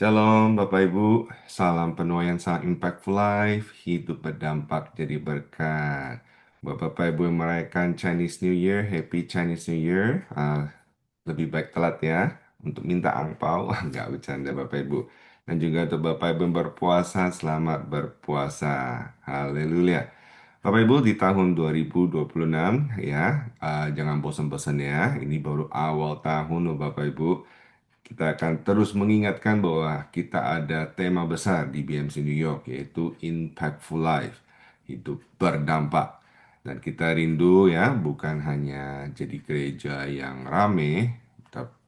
Shalom Bapak Ibu, salam penuaian salam impactful life, hidup berdampak jadi berkat. Buat Bapak Ibu yang merayakan Chinese New Year, Happy Chinese New Year. Lebih baik telat ya, untuk minta angpau, nggak bercanda Bapak Ibu. Dan juga untuk Bapak Ibu yang berpuasa, selamat berpuasa. Haleluya. Bapak Ibu di tahun 2026 ya, jangan bosan-bosan ya, ini baru awal tahun loh Bapak Ibu. Kita akan terus mengingatkan bahwa kita ada tema besar di BMC New York, yaitu Impactful Life, hidup berdampak. Dan kita rindu ya, bukan hanya jadi gereja yang rame,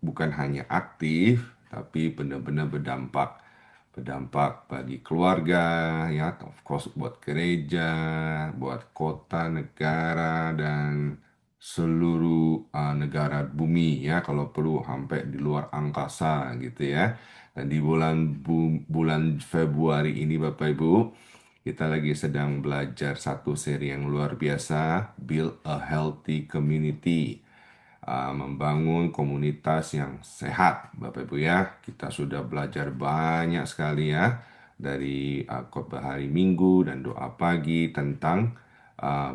bukan hanya aktif, tapi benar-benar berdampak. Berdampak bagi keluarga, ya, of course buat gereja, buat kota, negara, dan seluruh negara bumi ya, kalau perlu sampai di luar angkasa gitu ya. Dan di bulan Februari ini Bapak Ibu, kita lagi sedang belajar satu seri yang luar biasa, Build a Healthy Community. Membangun komunitas yang sehat, Bapak Ibu ya. Kita sudah belajar banyak sekali ya, dari khotbah hari Minggu dan doa pagi tentang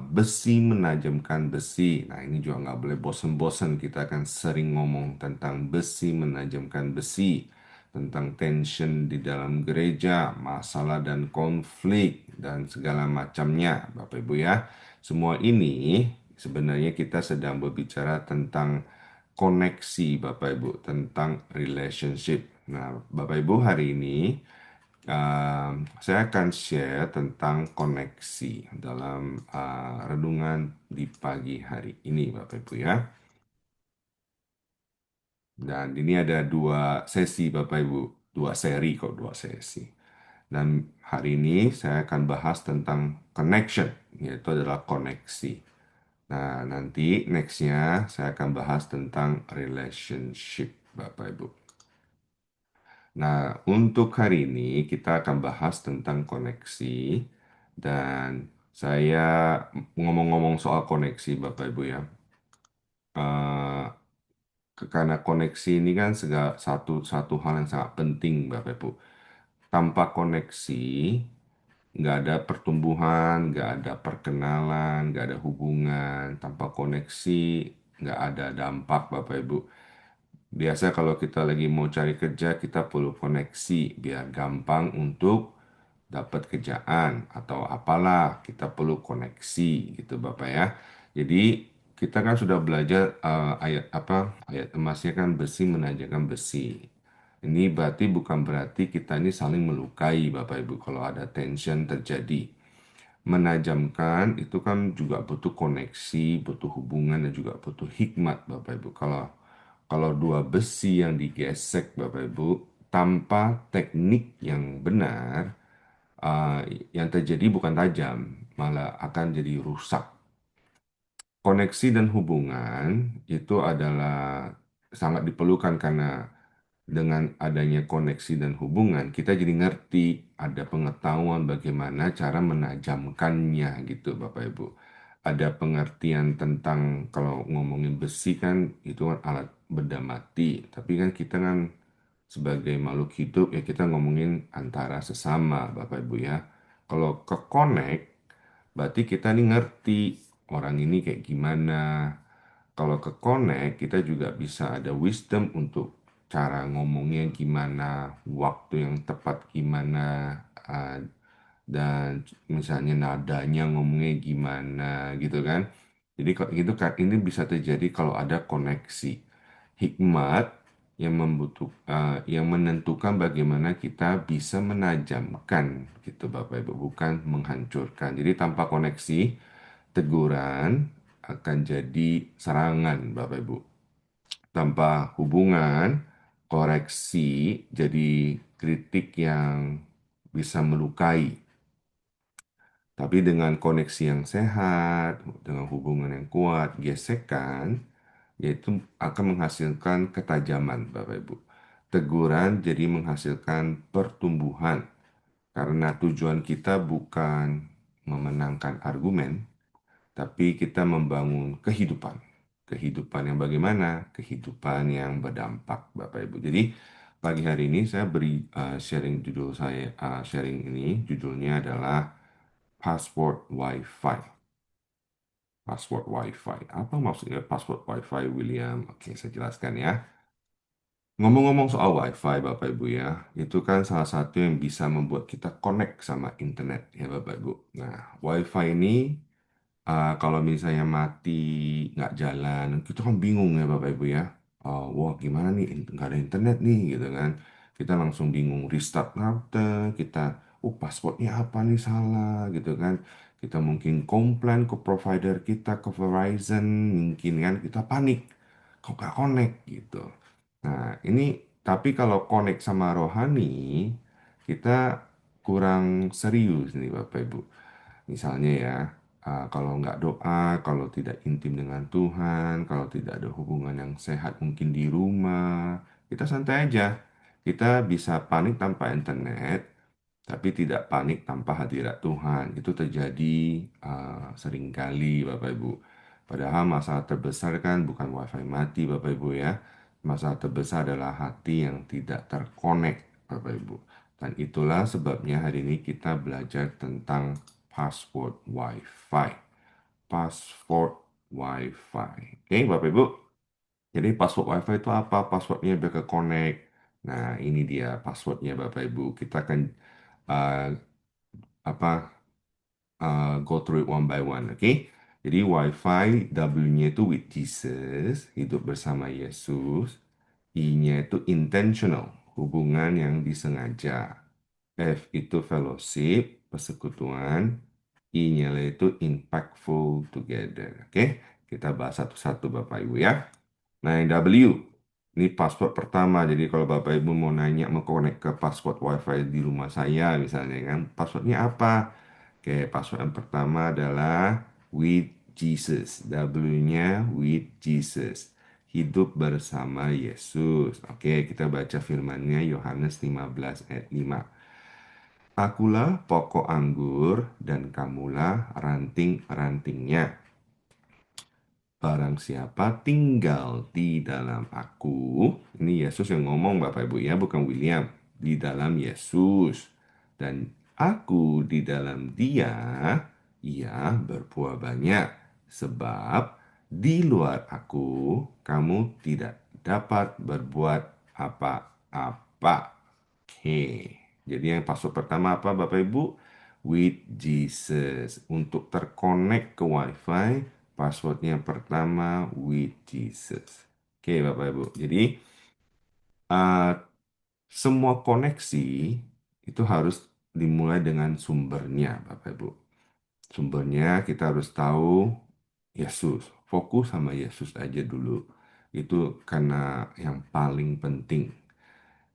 besi menajamkan besi. Nah, ini juga nggak boleh bosan-bosan. Kita akan sering ngomong tentang besi menajamkan besi, tentang tension di dalam gereja, masalah dan konflik, dan segala macamnya, Bapak Ibu ya. Semua ini sebenarnya kita sedang berbicara tentang koneksi, Bapak Ibu, tentang relationship. Nah, Bapak Ibu, hari ini saya akan share tentang koneksi dalam renungan di pagi hari ini, Bapak Ibu ya. Dan ini ada dua sesi, Bapak Ibu, dua seri kok, dua sesi. Dan hari ini saya akan bahas tentang connection, yaitu adalah koneksi. Nah, nanti nextnya saya akan bahas tentang relationship, Bapak Ibu. Nah, untuk hari ini kita akan bahas tentang koneksi, dan saya ngomong-ngomong soal koneksi, Bapak Ibu ya. eh, karena koneksi ini kan segala satu hal yang sangat penting, Bapak Ibu. Tanpa koneksi, nggak ada pertumbuhan, nggak ada perkenalan, nggak ada hubungan. Tanpa koneksi, nggak ada dampak, Bapak Ibu. Biasa kalau kita lagi mau cari kerja, kita perlu koneksi biar gampang untuk dapat kerjaan atau apalah, kita perlu koneksi gitu Bapak ya. Jadi kita kan sudah belajar ayat apa? Ayat emasnya kan besi menanjakan besi. Ini berarti bukan berarti kita ini saling melukai Bapak Ibu kalau ada tension terjadi. Menajamkan itu kan juga butuh koneksi, butuh hubungan dan juga butuh hikmat Bapak Ibu. Kalau dua besi yang digesek Bapak Ibu tanpa teknik yang benar, uh, yang terjadi bukan tajam, malah akan jadi rusak. Koneksi dan hubungan itu adalah sangat diperlukan karena dengan adanya koneksi dan hubungan, kita jadi ngerti, ada pengetahuan bagaimana cara menajamkannya gitu Bapak Ibu. Ada pengertian tentang kalau ngomongin besi kan itu kan alat benda mati, tapi kan kita kan sebagai makhluk hidup ya kita ngomongin antara sesama Bapak Ibu ya. Kalau ke connect berarti kita nih ngerti orang ini kayak gimana. Kalau ke connect kita juga bisa ada wisdom untuk cara ngomongnya gimana, waktu yang tepat gimana, uh, dan misalnya nadanya ngomongnya gimana gitu kan. Jadi kalau gitu kan ini bisa terjadi kalau ada koneksi. Hikmat yang menentukan bagaimana kita bisa menajamkan gitu Bapak Ibu, bukan menghancurkan. Jadi tanpa koneksi, teguran akan jadi serangan Bapak Ibu. Tanpa hubungan, koreksi jadi kritik yang bisa melukai. Tapi dengan koneksi yang sehat, dengan hubungan yang kuat, gesekan, yaitu akan menghasilkan ketajaman, Bapak Ibu. Teguran jadi menghasilkan pertumbuhan, karena tujuan kita bukan memenangkan argumen, tapi kita membangun kehidupan. Kehidupan yang bagaimana? Kehidupan yang berdampak, Bapak Ibu. Jadi, Pagi hari ini saya beri sharing ini judulnya adalah password WiFi. Password WiFi. Apa maksudnya password WiFi, William? Oke, saya jelaskan ya. Ngomong-ngomong soal WiFi, Bapak Ibu ya, itu kan salah satu yang bisa membuat kita connect sama internet ya Bapak Ibu. Nah, WiFi ini kalau misalnya mati nggak jalan, kita kan bingung ya Bapak Ibu ya. Wah gimana nih, nggak ada internet nih gitu kan. Kita langsung bingung restart router, kita, passwordnya apa nih salah gitu kan. Kita mungkin komplain ke provider kita, ke Verizon, mungkin kan kita panik, kok nggak connect gitu. Nah ini, tapi kalau connect sama rohani, kita kurang serius nih Bapak Ibu. Misalnya ya, kalau nggak doa, kalau tidak intim dengan Tuhan, kalau tidak ada hubungan yang sehat mungkin di rumah, kita santai aja. Kita bisa panik tanpa internet, tapi tidak panik tanpa hadirat Tuhan. Itu terjadi seringkali, Bapak Ibu. Padahal masalah terbesar kan bukan WiFi mati, Bapak Ibu ya. Masalah terbesar adalah hati yang tidak terkonek, Bapak Ibu. Dan itulah sebabnya hari ini kita belajar tentang password WiFi. Password WiFi. Oke, Bapak Ibu. Jadi password WiFi itu apa? Passwordnya biar ke connect. Nah, ini dia passwordnya Bapak Ibu. Kita akan uh, apa go through it one by one, oke? Jadi WiFi W-nya itu with Jesus, hidup bersama Yesus. I-nya itu intentional, hubungan yang disengaja. F itu fellowship, persekutuan. I-nya itu impactful together. Oke, kita bahas satu-satu Bapak Ibu ya. Nah, yang W, ini password pertama. Jadi kalau Bapak Ibu mau nanya, mau connect ke password WiFi di rumah saya misalnya kan, passwordnya apa? Oke, password yang pertama adalah with Jesus. W-nya with Jesus. Hidup bersama Yesus. Oke, kita baca firman-Nya Yohanes 15 ayat 5. Akulah pokok anggur dan kamulah ranting-rantingnya. Barang siapa tinggal di dalam aku, ini Yesus yang ngomong Bapak Ibu ya, bukan William. Di dalam Yesus. Dan aku di dalam dia, ia berbuah banyak. Sebab di luar aku, kamu tidak dapat berbuat apa-apa. Oke, jadi yang password pertama apa Bapak Ibu? With Jesus. Untuk terkonek ke WiFi, passwordnya pertama with Jesus. Oke Bapak Ibu. Jadi uh, semua koneksi itu harus dimulai dengan sumbernya Bapak Ibu. Sumbernya kita harus tahu Yesus. Fokus sama Yesus aja dulu. Itu karena yang paling penting.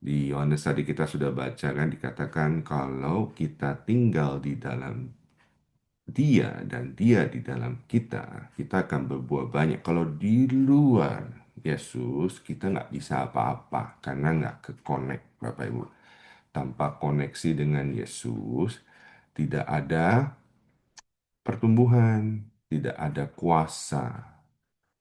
Di Yohanes tadi kita sudah baca kan, dikatakan kalau kita tinggal di dalam dia dan dia di dalam kita akan berbuah banyak. Kalau di luar Yesus, kita nggak bisa apa-apa karena nggak ke-connect, Bapak Ibu. Tanpa koneksi dengan Yesus, tidak ada pertumbuhan, tidak ada kuasa,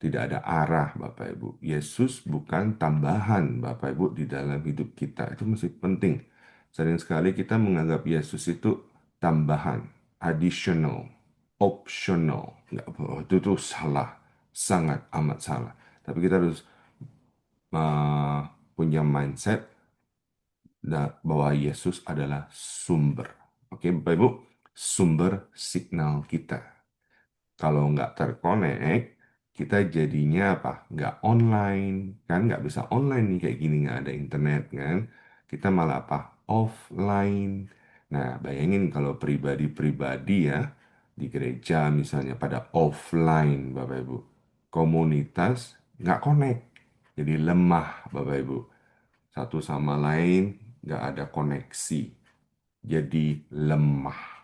tidak ada arah, Bapak Ibu. Yesus bukan tambahan, Bapak Ibu, di dalam hidup kita. Itu masih penting. Sering sekali kita menganggap Yesus itu tambahan, additional, optional. Nggak, itu tuh salah, sangat amat salah. Tapi kita harus punya mindset bahwa Yesus adalah sumber. Oke, Bapak Ibu, sumber signal kita. Kalau nggak terkonek, kita jadinya apa? Nggak online, kan? Nggak bisa online nih kayak gini, nggak ada internet, kan? Kita malah apa? Offline. Nah, bayangin kalau pribadi-pribadi ya, di gereja misalnya pada offline, Bapak Ibu. Komunitas nggak connect, jadi lemah, Bapak Ibu. Satu sama lain nggak ada koneksi, jadi lemah.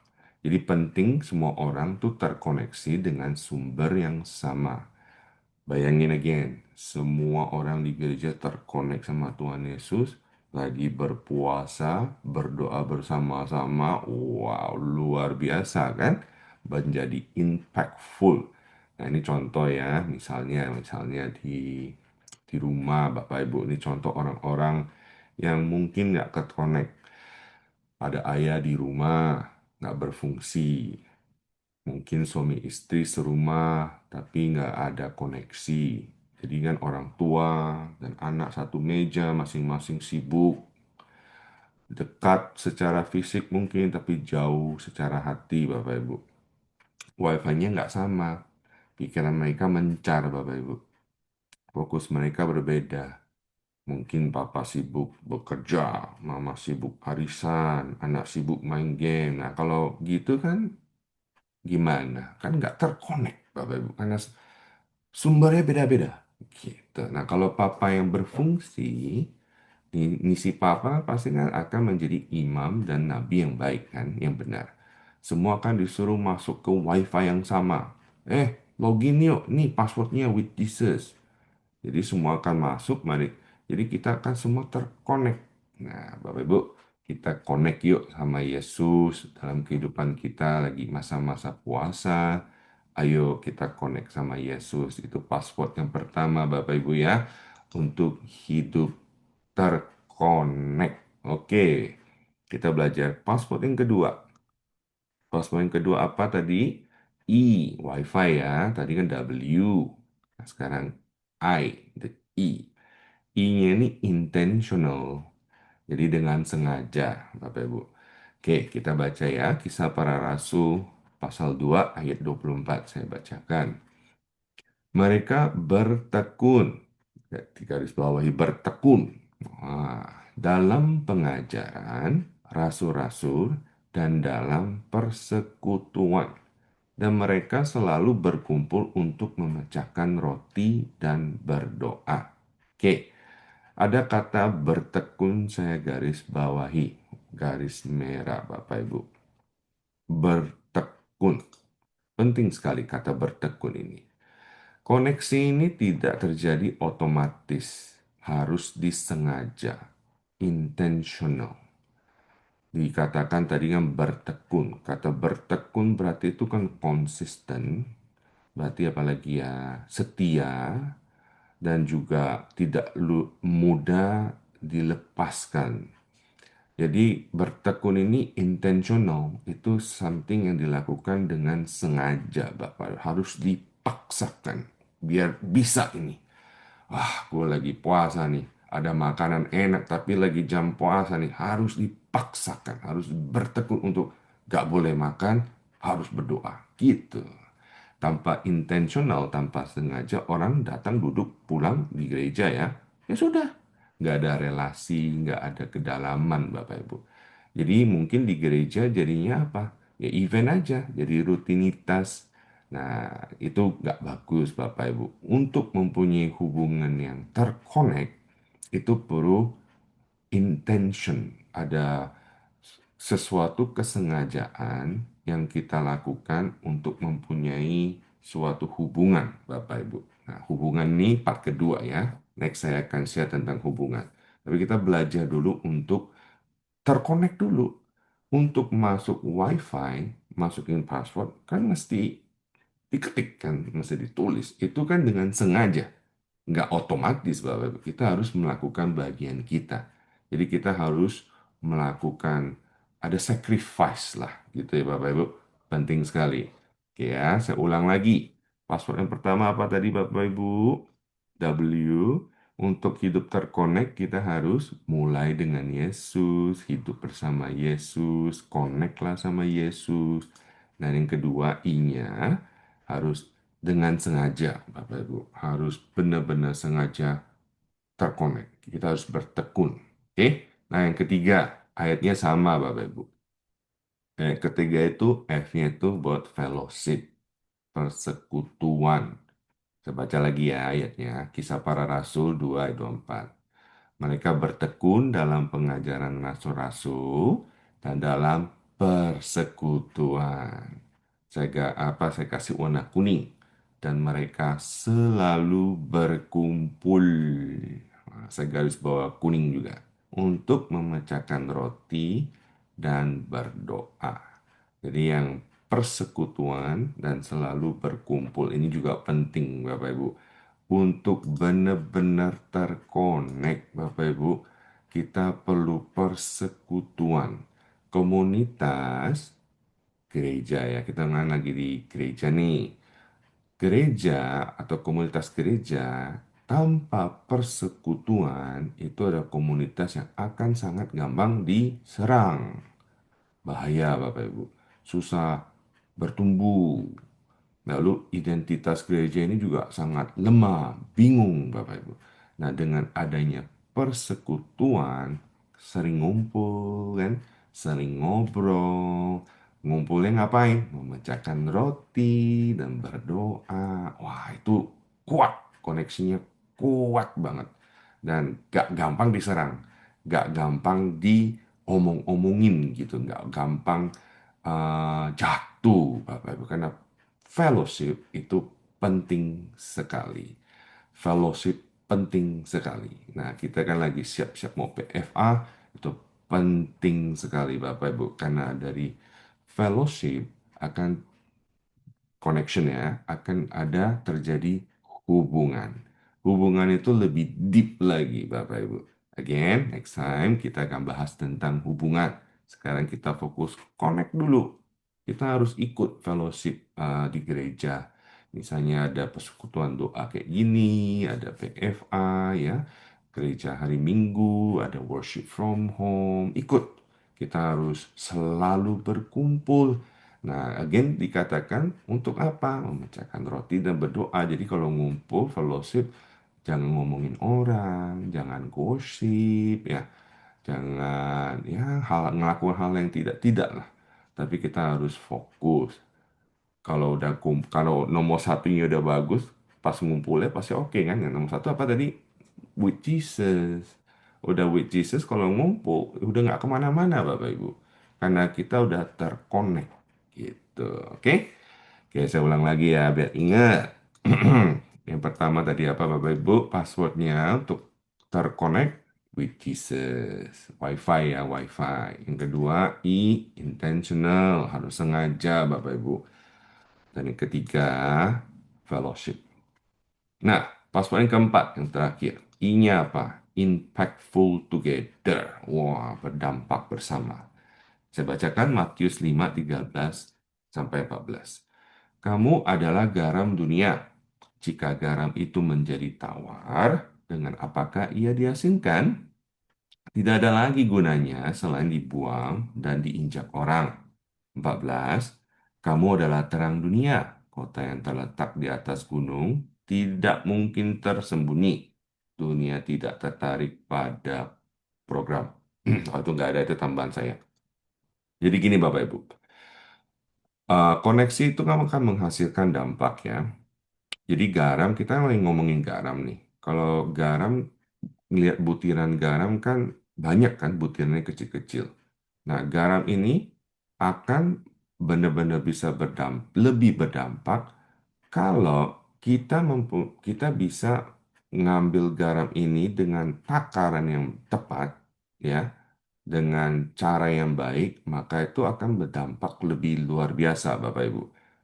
Jadi penting semua orang tuh terkoneksi dengan sumber yang sama. Bayangin again, semua orang di gereja terkonek sama Tuhan Yesus, lagi berpuasa, berdoa bersama-sama. Wow, luar biasa kan? Menjadi impactful. Nah, ini contoh ya, misalnya di rumah Bapak Ibu, ini contoh orang-orang yang mungkin nggak terkonek. Ada ayah di rumah nggak berfungsi. Mungkin suami istri serumah tapi nggak ada koneksi. Jadi kan orang tua dan anak satu meja masing-masing sibuk. Dekat secara fisik mungkin tapi jauh secara hati Bapak Ibu. Wifi-nya nggak sama. Pikiran mereka mencar Bapak Ibu. Fokus mereka berbeda. Mungkin papa sibuk bekerja, mama sibuk arisan, anak sibuk main game. Nah, kalau gitu kan gimana? Kan nggak terkonek, Bapak Ibu. Karena sumbernya beda-beda. Gitu. Nah, kalau papa yang berfungsi, misi papa pasti kan akan menjadi imam dan nabi yang baik kan, yang benar. Semua kan disuruh masuk ke wifi yang sama. Login yuk, nih passwordnya with Jesus. Jadi semua akan masuk, mari. Jadi kita akan semua terkonek. Nah, Bapak Ibu, kita connect yuk sama Yesus dalam kehidupan kita lagi masa-masa puasa. Ayo kita connect sama Yesus. Itu password yang pertama, Bapak Ibu ya, untuk hidup terkonek. Oke, kita belajar password yang kedua. Password yang kedua apa tadi? I, WiFi ya. Tadi kan W. Nah, sekarang I, the I. I-nya ini intentional. Jadi dengan sengaja, Bapak Ibu. Oke, kita baca ya. Kisah Para Rasul pasal 2 ayat 24. Saya bacakan. Mereka bertekun. Di garis bawahi bertekun. Dalam pengajaran rasul-rasul dan dalam persekutuan. Dan mereka selalu berkumpul untuk memecahkan roti dan berdoa. Oke, ada kata bertekun saya garis bawahi, garis merah Bapak Ibu. Bertekun. Penting sekali kata bertekun ini. Koneksi ini tidak terjadi otomatis, harus disengaja, intentional. Dikatakan tadi kan bertekun. Kata bertekun berarti itu kan konsisten, berarti apalagi ya setia dan juga tidak mudah dilepaskan. Jadi bertekun ini intentional, itu something yang dilakukan dengan sengaja, Bapak. Harus dipaksakan biar bisa ini. Gue lagi puasa nih. Ada makanan enak tapi lagi jam puasa nih. Harus dipaksakan, harus bertekun untuk gak boleh makan, harus berdoa. Gitu. Tanpa intensional, tanpa sengaja orang datang duduk pulang di gereja ya. Ya sudah, nggak ada relasi, nggak ada kedalaman Bapak Ibu. Jadi mungkin di gereja jadinya apa? Ya event aja, jadi rutinitas. Nah, itu nggak bagus Bapak Ibu. Untuk mempunyai hubungan yang terkonek, itu perlu intention, ada sesuatu kesengajaan yang kita lakukan untuk mempunyai suatu hubungan, Bapak Ibu. Nah, hubungan ini part kedua ya. Next saya akan share tentang hubungan. Tapi kita belajar dulu untuk terkonek dulu. Untuk masuk WiFi, masukin password, kan mesti diketik kan, mesti ditulis. Itu kan dengan sengaja nggak otomatis Bapak Ibu. Kita harus melakukan bagian kita. Jadi kita harus melakukan ada sacrifice lah gitu ya Bapak Ibu. Penting sekali. Oke ya, saya ulang lagi. Password yang pertama apa tadi Bapak Ibu? W. Untuk hidup terkonek kita harus mulai dengan Yesus, hidup bersama Yesus, connect lah sama Yesus. Dan yang kedua I-nya harus dengan sengaja, Bapak Ibu. Harus benar-benar sengaja terkonek. Kita harus bertekun. Oke? Nah, yang ketiga, ayatnya sama, Bapak Ibu. Yang ketiga itu F-nya itu buat fellowship, persekutuan. Saya baca lagi ya ayatnya. Kisah Para Rasul 2 ayat 24. Mereka bertekun dalam pengajaran rasul-rasul dan dalam persekutuan. Saya kasih warna kuning dan mereka selalu berkumpul. Nah, saya garis bawah kuning juga untuk memecahkan roti dan berdoa. Jadi yang persekutuan dan selalu berkumpul ini juga penting Bapak Ibu untuk benar-benar terkonek Bapak Ibu kita perlu persekutuan. Komunitas gereja ya, kita ngomong lagi di gereja nih. Gereja atau komunitas gereja tanpa persekutuan itu adalah komunitas yang akan sangat gampang diserang. Bahaya Bapak Ibu. Susah bertumbuh. Lalu identitas gereja ini juga sangat lemah, bingung Bapak Ibu. Nah, dengan adanya persekutuan, sering ngumpul kan, sering ngobrol, ngumpulnya ngapain? Memecahkan roti dan berdoa. Wah, itu kuat, koneksinya kuat banget. Dan gak gampang diserang, gak gampang diomong-omongin gitu, gak gampang jatuh Bapak Ibu. Karena fellowship itu penting sekali. Fellowship penting sekali. Nah, kita kan lagi siap-siap mau PFA, itu penting sekali Bapak Ibu. Karena dari fellowship akan connection ya, akan ada terjadi hubungan. Hubungan itu lebih deep lagi, Bapak Ibu. Again, next time kita akan bahas tentang hubungan. Sekarang kita fokus connect dulu. Kita harus ikut fellowship di gereja. Misalnya ada persekutuan doa kayak gini, ada PFA ya, gereja hari Minggu, ada worship from home, ikut. Kita harus selalu berkumpul. Nah, again dikatakan untuk apa? Memecahkan roti dan berdoa. Jadi kalau ngumpul, fellowship, jangan ngomongin orang, jangan gosip, ya, jangan ya ngelakuin hal yang tidak lah. Tapi kita harus fokus. Kalau nomor satunya udah bagus, pas ngumpulnya pasti oke kan? Yang nomor satu apa tadi? With Jesus. Udah with Jesus, kalau ngumpul udah nggak kemana-mana Bapak Ibu. Karena kita udah terkonek gitu. Oke? Oke, saya ulang lagi ya biar ingat. Yang pertama tadi apa Bapak Ibu? Passwordnya untuk terkonek with Jesus. Wi-Fi ya, Wi-Fi. Yang kedua, intentional. Harus sengaja Bapak Ibu. Dan yang ketiga, fellowship. Nah, password yang keempat, yang terakhir. I-nya apa? Impactful together. Wah, berdampak bersama. Saya bacakan Matius 5:13 sampai 14. Kamu adalah garam dunia. Jika garam itu menjadi tawar, dengan apakah ia diasinkan? Tidak ada lagi gunanya selain dibuang dan diinjak orang. 14. Kamu adalah terang dunia. Kota yang terletak di atas gunung tidak mungkin tersembunyi. Dunia tidak tertarik pada program. Oh, itu nggak ada, itu tambahan saya. Jadi gini Bapak Ibu. Koneksi itu kan akan menghasilkan dampak ya. Jadi garam, kita lagi ngomongin garam nih. Kalau garam, ngelihat butiran garam kan banyak kan butirannya kecil-kecil. Nah, garam ini akan benar-benar bisa lebih berdampak kalau kita bisa ngambil garam ini dengan takaran yang tepat, ya, dengan cara yang baik, maka itu akan berdampak lebih luar biasa, Bapak Ibu.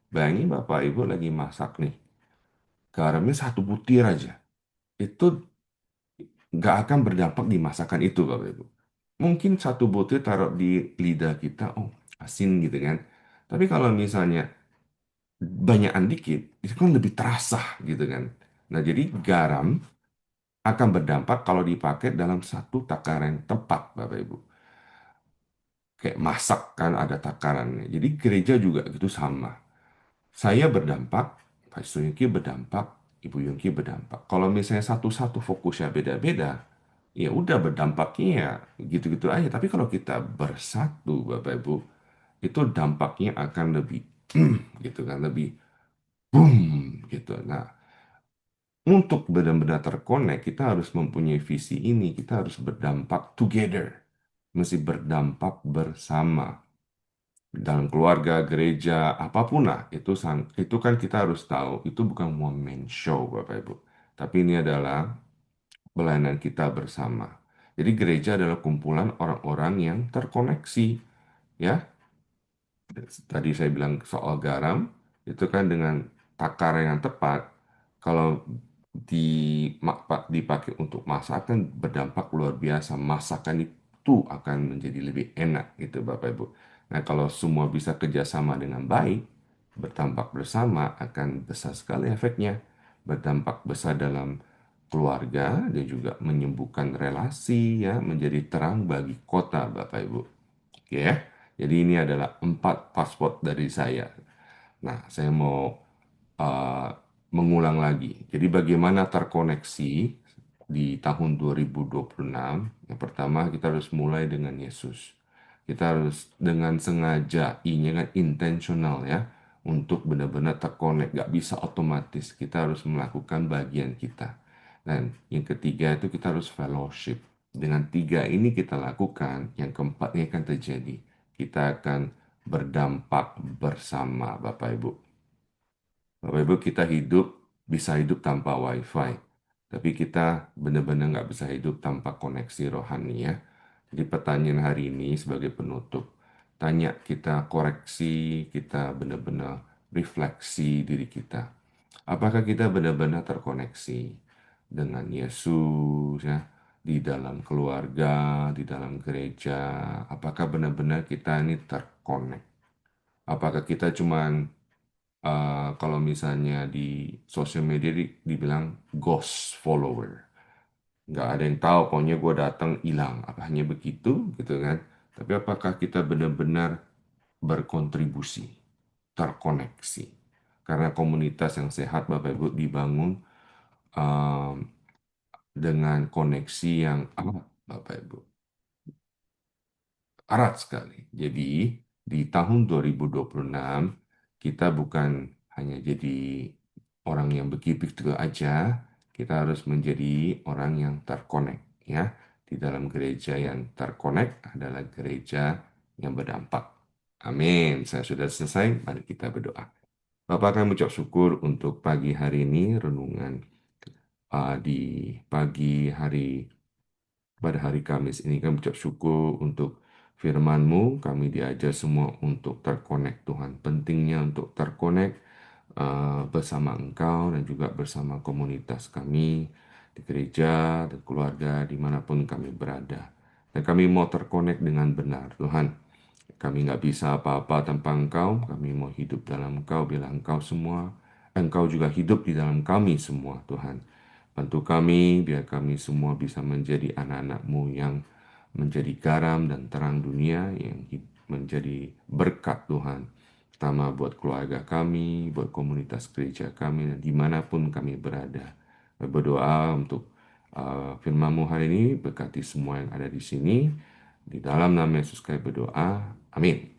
Bayangin Bapak Ibu lagi masak nih, garamnya satu butir aja. Itu nggak akan berdampak di masakan itu, Bapak Ibu. Mungkin satu butir taruh di lidah kita, oh asin gitu kan. Tapi kalau misalnya banyakan dikit, itu kan lebih terasa gitu kan. Nah, jadi garam akan berdampak kalau dipakai dalam satu takaran yang tepat, Bapak Ibu. Kayak masak kan ada takarannya. Jadi gereja juga gitu sama. Saya berdampak, Pastor Yongki berdampak, Ibu Yongki berdampak. Kalau misalnya satu-satu fokusnya beda-beda, ya udah berdampaknya ya gitu-gitu aja. Tapi kalau kita bersatu, Bapak Ibu, itu dampaknya akan lebih gitu kan, lebih boom gitu. Nah, untuk benar-benar terkonek, kita harus mempunyai visi ini. Kita harus berdampak together, mesti berdampak bersama dalam keluarga, gereja, apapun lah. Itu kan kita harus tahu, itu bukan one man show, Bapak Ibu. Tapi ini adalah pelayanan kita bersama. Jadi gereja adalah kumpulan orang-orang yang terkoneksi, ya. Tadi saya bilang soal garam, itu kan dengan takaran yang tepat. Kalau dipakai untuk masak kan berdampak luar biasa. Masakan itu akan menjadi lebih enak gitu Bapak Ibu. Nah kalau semua bisa kerjasama dengan baik, berdampak bersama akan besar sekali efeknya. Berdampak besar dalam keluarga dan juga menyembuhkan relasi ya, menjadi terang bagi kota Bapak Ibu. Oke ya. Jadi ini adalah 4 paspor dari saya. Nah, saya mau uh, mengulang lagi. Jadi bagaimana terkoneksi di tahun 2026? Yang pertama kita harus mulai dengan Yesus. Kita harus dengan sengaja, I-nya kan intentional ya, untuk benar-benar terkonek. Gak bisa otomatis. Kita harus melakukan bagian kita. Dan yang ketiga itu kita harus fellowship. Dengan tiga ini kita lakukan, yang keempatnya akan terjadi. Kita akan berdampak bersama, Bapak Ibu. Bapak Ibu, kita bisa hidup tanpa WiFi, tapi kita benar-benar nggak bisa hidup tanpa koneksi rohani ya. Jadi pertanyaan hari ini sebagai penutup, tanya kita koreksi, kita benar-benar refleksi diri kita. Apakah kita benar-benar terkoneksi dengan Yesus ya, di dalam keluarga, di dalam gereja? Apakah benar-benar kita ini terkonek? Apakah kita cuman kalau misalnya di sosial media dibilang ghost follower, nggak ada yang tahu, pokoknya gue datang hilang, apa hanya begitu gitu kan? Tapi apakah kita benar-benar berkontribusi, terkoneksi? Karena komunitas yang sehat Bapak Ibu dibangun um, dengan koneksi yang amat Bapak Ibu, erat sekali. Jadi di tahun 2026 kita bukan hanya jadi orang yang begitu aja, kita harus menjadi orang yang terkonek ya. Di dalam gereja yang terkonek adalah gereja yang berdampak. Amin. Saya sudah selesai, mari kita berdoa. Bapak kami ucap syukur untuk pagi hari ini, renungan di pagi hari pada hari Kamis ini kami ucap syukur untuk firman-Mu. Kami diajar semua untuk terkonek Tuhan. Pentingnya untuk terkonek bersama Engkau dan juga bersama komunitas kami di gereja dan keluarga dimanapun kami berada. Dan kami mau terkonek dengan benar Tuhan. Kami nggak bisa apa-apa tanpa Engkau. Kami mau hidup dalam Engkau bila Engkau juga hidup di dalam kami semua Tuhan. Bantu kami biar kami semua bisa menjadi anak-anak-Mu yang menjadi garam dan terang dunia, yang menjadi berkat Tuhan. Pertama buat keluarga kami, buat komunitas gereja kami, dan dimanapun kami berada. Berdoa untuk firman-Mu hari ini, berkati semua yang ada di sini. Di dalam nama Yesus kami berdoa. Amin.